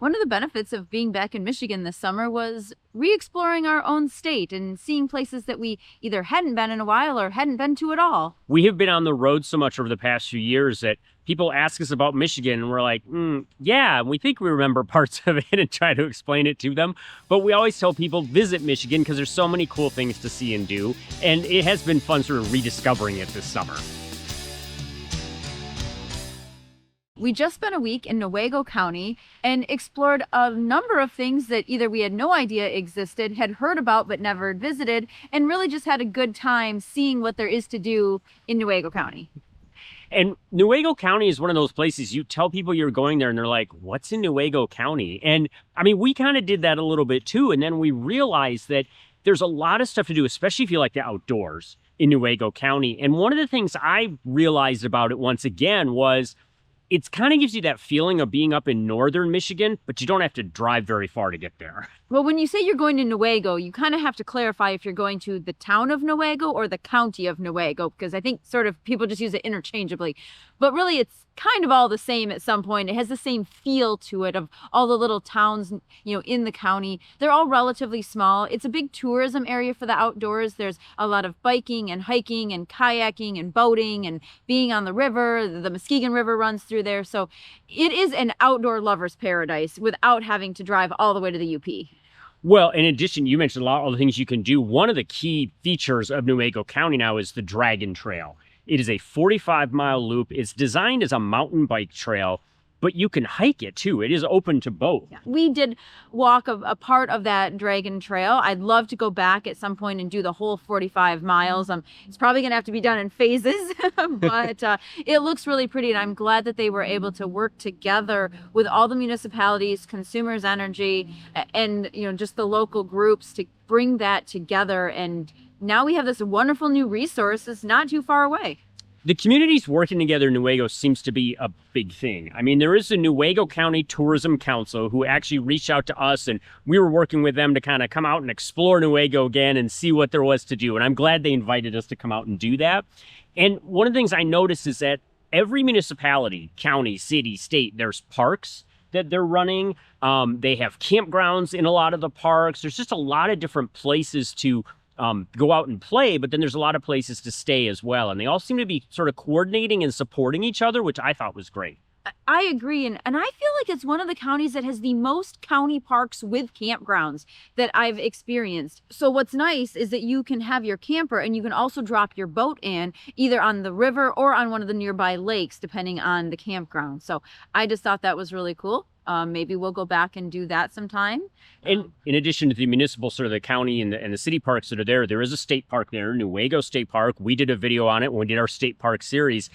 One of the benefits of being back in Michigan this summer was re-exploring our own state and seeing places that we either hadn't been in a while or hadn't been to at all. We have been on the road so much over the past few years that people ask us about Michigan and we're like, yeah, we think we remember parts of it and try to explain it to them. But we always tell people visit Michigan because there's so many cool things to see and do. And it has been fun sort of rediscovering it this summer. We just spent a week in Newaygo County and explored a number of things that either we had no idea existed, had heard about but never visited, and really just had a good time seeing what there is to do in Newaygo County. And Newaygo County is one of those places you tell people you're going there and they're like, what's in Newaygo County? And I mean, we kind of did that a little bit too. And then we realized that there's a lot of stuff to do, especially if you like the outdoors in Newaygo County. And one of the things I realized about it once again was it kind of gives you that feeling of being up in northern Michigan, but you don't have to drive very far to get there. Well, when you say you're going to Newaygo, you kind of have to clarify if you're going to the town of Newaygo or the county of Newaygo, because I think sort of people just use it interchangeably. But really, it's kind of all the same at some point. It has the same feel to it of all the little towns, in the county. They're all relatively small. It's a big tourism area for the outdoors. There's a lot of biking and hiking and kayaking and boating and being on the river. The Muskegon River runs through there. So it is an outdoor lover's paradise without having to drive all the way to the UP. Well, in addition, you mentioned a lot of the things you can do. One of the key features of Newaygo County now is the Dragon Trail. It is a 45-mile loop. It's designed as a mountain bike trail, but you can hike it too. It is open to both. Yeah. We did walk a part of that Dragon Trail. I'd love to go back at some point and do the whole 45 miles. It's probably going to have to be done in phases, but it looks really pretty. And I'm glad that they were able to work together with all the municipalities, Consumers Energy, and just the local groups to bring that together. And now we have this wonderful new resource that's not too far away. The communities working together in Newaygo seems to be a big thing. I mean, there is the Newaygo County Tourism Council who actually reached out to us, and we were working with them to kind of come out and explore Newaygo again and see what there was to do. And I'm glad they invited us to come out and do that. And one of the things I noticed is that every municipality, county, city, state, there's parks that they're running. They have campgrounds in a lot of the parks. There's just a lot of different places to go out and play, but then there's a lot of places to stay as well. And they all seem to be sort of coordinating and supporting each other, which I thought was great. I agree. And I feel like it's one of the counties that has the most county parks with campgrounds that I've experienced. So what's nice is that you can have your camper and you can also drop your boat in either on the river or on one of the nearby lakes, depending on the campground. So I just thought that was really cool. Maybe we'll go back and do that sometime. And in addition to the municipal, sort of the county and the city parks that are there, there is a state park there, Newaygo State Park. We did a video on it when we did our state park series.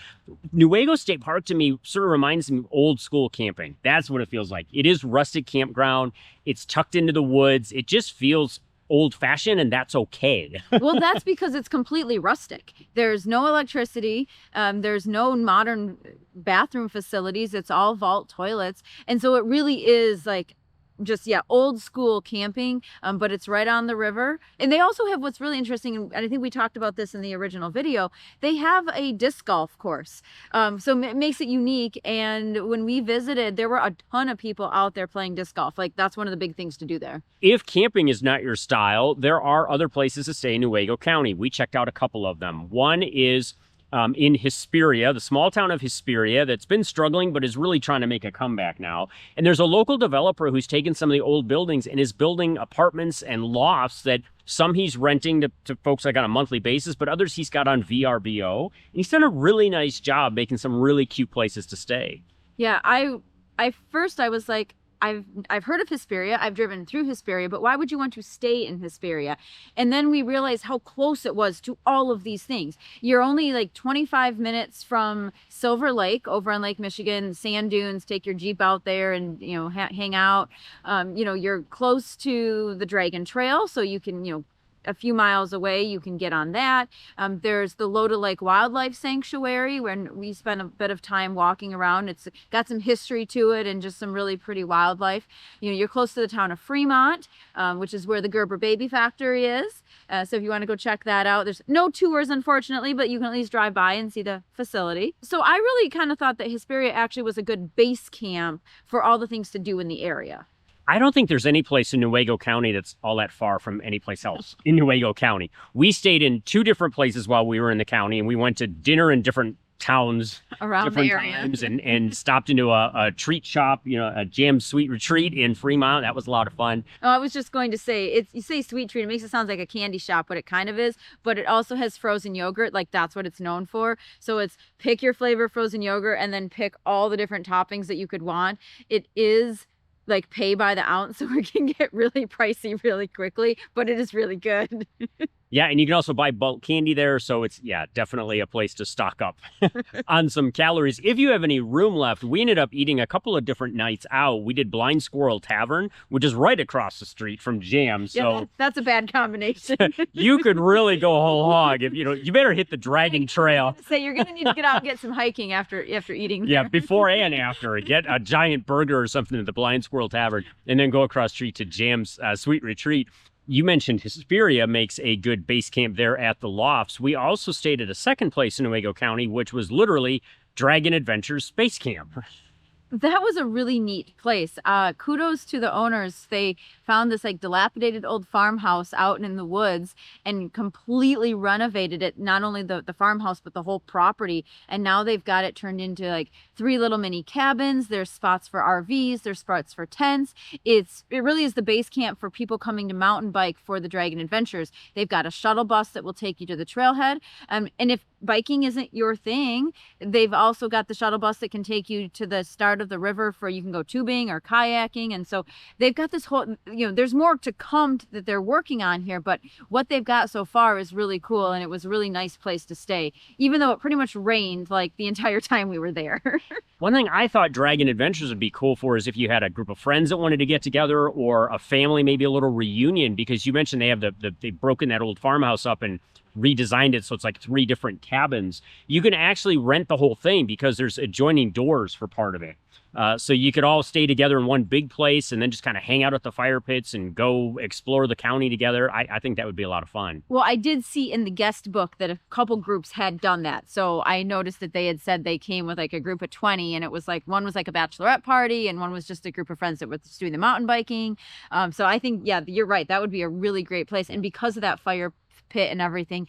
Newaygo State Park to me sort of reminds me of old school camping. That's what it feels like. It is rustic campground. It's tucked into the woods. It just feels old-fashioned, and that's okay. Well, that's because it's completely rustic. There's no electricity. There's no modern bathroom facilities. It's all vault toilets. And so it really is like just, old school camping, but it's right on the river. And they also have what's really interesting, and I think we talked about this in the original video, they have a disc golf course. So it makes it unique. And when we visited, there were a ton of people out there playing disc golf. Like, that's one of the big things to do there. If camping is not your style, there are other places to stay in Newaygo County. We checked out a couple of them. One is in Hesperia, the small town of Hesperia that's been struggling but is really trying to make a comeback now. And there's a local developer who's taken some of the old buildings and is building apartments and lofts that some he's renting to folks like on a monthly basis, but others he's got on VRBO. And he's done a really nice job making some really cute places to stay. Yeah, I was like, I've heard of Hesperia, I've driven through Hesperia, but why would you want to stay in Hesperia? And then we realized how close it was to all of these things. You're only like 25 minutes from Silver Lake over on Lake Michigan, sand dunes, take your Jeep out there and, hang out. You're close to the Dragon Trail, so you can, a few miles away, you can get on that. There's the Loda Lake Wildlife Sanctuary, when we spent a bit of time walking around. It's got some history to it and just some really pretty wildlife. You're close to the town of Fremont, which is where the Gerber Baby Factory is. So if you want to go check that out, there's no tours, unfortunately, but you can at least drive by and see the facility. So I really kind of thought that Hesperia actually was a good base camp for all the things to do in the area. I don't think there's any place in Newaygo County that's all that far from any place else in Newaygo County. We stayed in 2 different places while we were in the county, and we went to dinner in different towns around different the area times and stopped into a treat shop, a jam sweet retreat in Fremont. That was a lot of fun. Oh, I was just going to say, you say sweet treat, it makes it sound like a candy shop, but it kind of is. But it also has frozen yogurt, like that's what it's known for. So it's pick your flavor frozen yogurt and then pick all the different toppings that you could want. It is like pay by the ounce, so it can get really pricey really quickly, but it is really good. Yeah, and you can also buy bulk candy there, so it's, definitely a place to stock up on some calories. If you have any room left, we ended up eating a couple of different nights out. We did Blind Squirrel Tavern, which is right across the street from Jam, so... Yeah, that's a bad combination. You could really go whole hog. If you better hit the Dragon Trail. So you're going to need to get out and get some hiking after eating there. Yeah, before and after. Get a giant burger or something at the Blind Squirrel Tavern, and then go across the street to Jam's Sweet Retreat. You mentioned Hesperia makes a good base camp there at the Lofts. We also stayed at a second place in Newaygo County, which was literally Dragon Adventures Base Camp. That was a really neat place. Kudos to the owners. They found this like dilapidated old farmhouse out in the woods and completely renovated it. Not only the farmhouse, but the whole property. And now they've got it turned into like 3 little mini cabins. There's spots for RVs. There's spots for tents. It really is the base camp for people coming to mountain bike for the Dragon Adventures. They've got a shuttle bus that will take you to the trailhead. And if biking isn't your thing, they've also got the shuttle bus that can take you to the start of the river for you can go tubing or kayaking. And so they've got this whole, there's more to come that they're working on here, but what they've got so far is really cool. And it was a really nice place to stay, even though it pretty much rained like the entire time we were there. One thing I thought Dragon Adventures would be cool for is if you had a group of friends that wanted to get together, or a family, maybe a little reunion, because you mentioned they have they've broken that old farmhouse up and redesigned it so it's like 3 different cabins. You can actually rent the whole thing because there's adjoining doors for part of it. So you could all stay together in one big place and then just kind of hang out at the fire pits and go explore the county together. I think that would be a lot of fun. Well, I did see in the guest book that a couple groups had done that. So I noticed that they had said they came with like a group of 20, and it was like one was like a bachelorette party and one was just a group of friends that were just doing the mountain biking. So I think, yeah, you're right. That would be a really great place. And because of that fire pit and everything,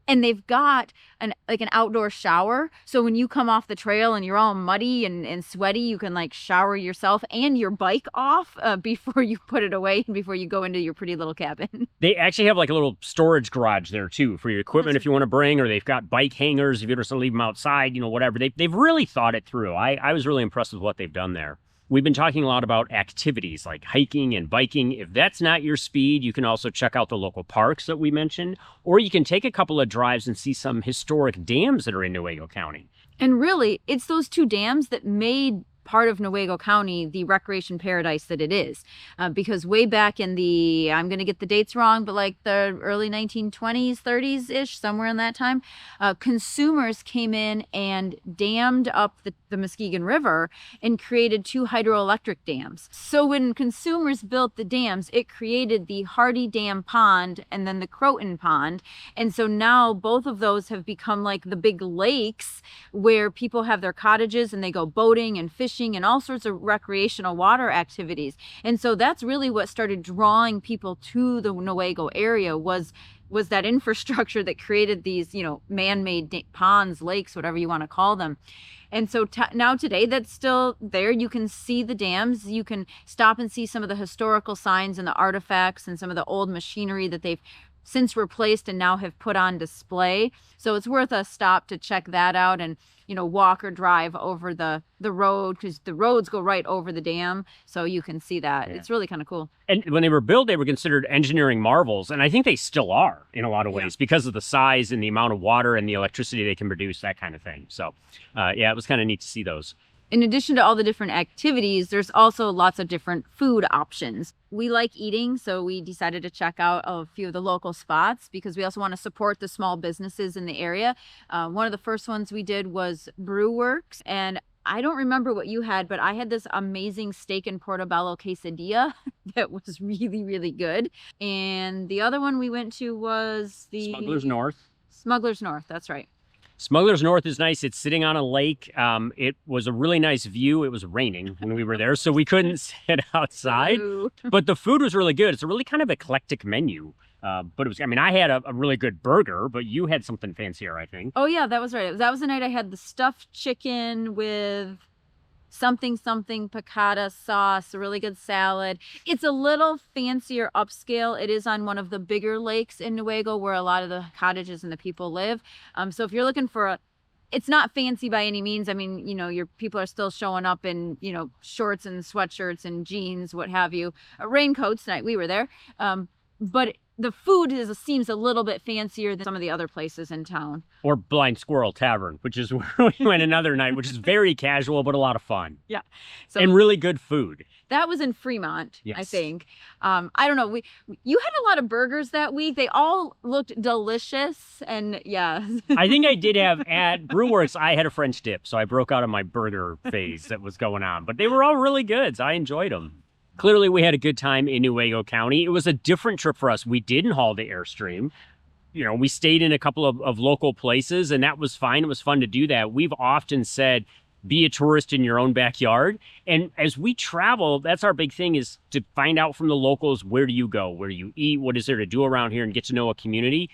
and they've got an outdoor shower, so when you come off the trail and you're all muddy and sweaty, you can like shower yourself and your bike off before you put it away and before you go into your pretty little cabin. They actually have like a little storage garage there too for your equipment if you want to bring, or they've got bike hangers if you just want to leave them outside, whatever. They've really thought it through. I was really impressed with what they've done there. We've been talking a lot about activities like hiking and biking. If that's not your speed, you can also check out the local parks that we mentioned, or you can take a couple of drives and see some historic dams that are in Newaygo County. And really, it's those 2 dams that made part of Newaygo County the recreation paradise that it is. Because way back in the, I'm going to get the dates wrong, but like the early 1920s, 30s-ish, somewhere in that time, consumers came in and dammed up the Muskegon River and created 2 hydroelectric dams. So when consumers built the dams, it created the Hardy Dam Pond and then the Croton Pond. And so now both of those have become like the big lakes where people have their cottages and they go boating and fishing and all sorts of recreational water activities. And so that's really what started drawing people to the Newaygo area was that infrastructure that created these, man-made ponds, lakes, whatever you want to call them. And so now today that's still there. You can see the dams. You can stop and see some of the historical signs and the artifacts and some of the old machinery that they've since replaced and now have put on display. So it's worth a stop to check that out and, walk or drive over the road, because the roads go right over the dam. So you can see that. Yeah. It's really kind of cool. And when they were built, they were considered engineering marvels. And I think they still are in a lot of ways because of the size and the amount of water and the electricity they can produce, that kind of thing. So, it was kind of neat to see those. In addition to all the different activities, there's also lots of different food options. We like eating, so we decided to check out a few of the local spots because we also want to support the small businesses in the area. One of the first ones we did was Brew Works, and I don't remember what you had, but I had this amazing steak and portobello quesadilla that was really, really good. And the other one we went to was the Smuggler's North. Smuggler's North, that's right. Smuggler's North is nice. It's sitting on a lake. It was a really nice view. It was raining when we were there, so we couldn't sit outside. Ooh. But the food was really good. It's a really kind of eclectic menu. But it was, I mean, I had a really good burger, but you had something fancier, I think. Oh yeah, that was right. That was the night I had the stuffed chicken with something piccata sauce, a really good salad. It's a little fancier upscale. It is on one of the bigger lakes in Newaygo where a lot of the cottages and the people live. So if you're looking for it's not fancy by any means. I mean, you know, your people are still showing up in, you know, shorts and sweatshirts and jeans, what have you. Raincoats tonight, we were there. But the food seems a little bit fancier than some of the other places in town. Or Blind Squirrel Tavern, which is where we went another night, which is very casual, but a lot of fun. Yeah. So and really good food. That was in Fremont, yes. I think. I don't know. You had a lot of burgers that week. They all looked delicious. And yeah. I think I did have at Brewworks, I had a French dip. So I broke out of my burger phase that was going on. But they were all really good. So I enjoyed them. Clearly, we had a good time in Newaygo County. It was a different trip for us. We didn't haul the Airstream. You know, we stayed in a couple of local places, and that was fine. It was fun to do that. We've often said, be a tourist in your own backyard. And as we travel, that's our big thing, is to find out from the locals, where do you go? Where do you eat? What is there to do around here, and get to know a community?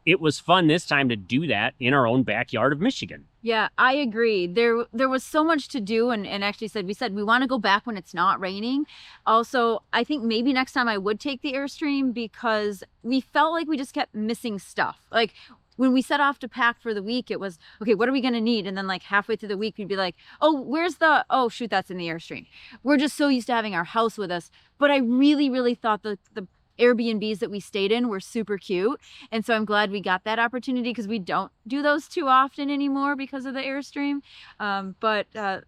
It was fun this time to do that in our own backyard of Michigan. Yeah, I agree. There was so much to do, and actually we said we want to go back when it's not raining. Also, I think maybe next time I would take the Airstream because we felt like we just kept missing stuff. Like when we set off to pack for the week, it was, okay, what are we going to need? And then like halfway through the week, we'd be like, oh, shoot, that's in the Airstream. We're just so used to having our house with us. But I really, really thought the Airbnbs that we stayed in were super cute. And so I'm glad we got that opportunity because we don't do those too often anymore because of the Airstream. That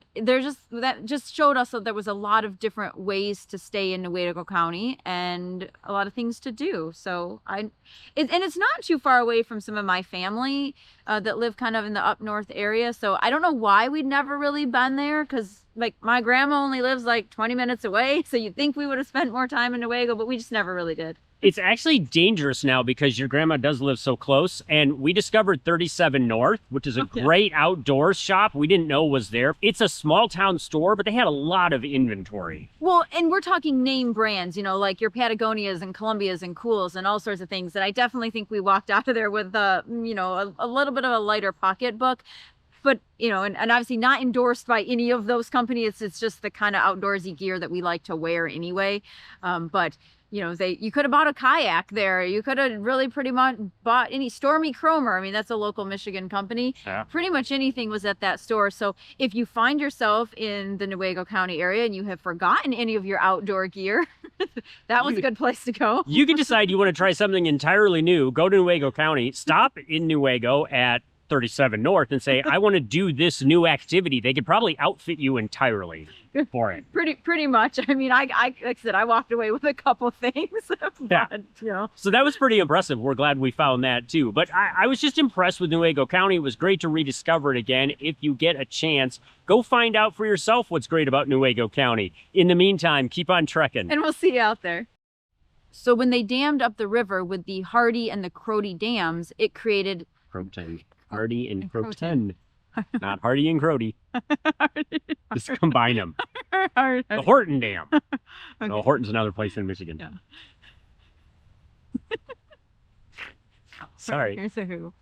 just showed us that there was a lot of different ways to stay in Newaygo County and a lot of things to do. So it's not too far away from some of my family that live kind of in the up north area. So I don't know why we'd never really been there because like my grandma only lives like 20 minutes away. So you'd think we would have spent more time in Newaygo, but we just never really did. It's actually dangerous now because your grandma does live so close. And we discovered 37 North, which is a great outdoors shop we didn't know was there. It's a small town store, but they had a lot of inventory. Well, and we're talking name brands, you know, like your Patagonias and Columbias and Cools and all sorts of things that I definitely think we walked out of there with, you know, a little bit of a lighter pocketbook. But, you know, and obviously not endorsed by any of those companies. It's just the kind of outdoorsy gear that we like to wear anyway. But, you know, you could have bought a kayak there. You could have really pretty much bought any Stormy Cromer. I mean, that's a local Michigan company. Yeah. Pretty much anything was at that store. So if you find yourself in the Newaygo County area and you have forgotten any of your outdoor gear, that was a good place to go. You can decide you want to try something entirely new. Go to Newaygo County, stop in Newaygo at 37 North and say, I want to do this new activity. They could probably outfit you entirely for it. Pretty much. I mean, like I said, I walked away with a couple things. But, yeah. You know. So that was pretty impressive. We're glad we found that too. But I was just impressed with Newaygo County. It was great to rediscover it again. If you get a chance, go find out for yourself what's great about Newaygo County. In the meantime, keep on trekking. And we'll see you out there. So when they dammed up the river with the Hardy and the Crody dams, it created... Hardy and Croton. Not Hardy and Crody. Just combine them. The Horton Dam. Okay. No, Horton's another place in Michigan. Yeah. Sorry. Here's a who.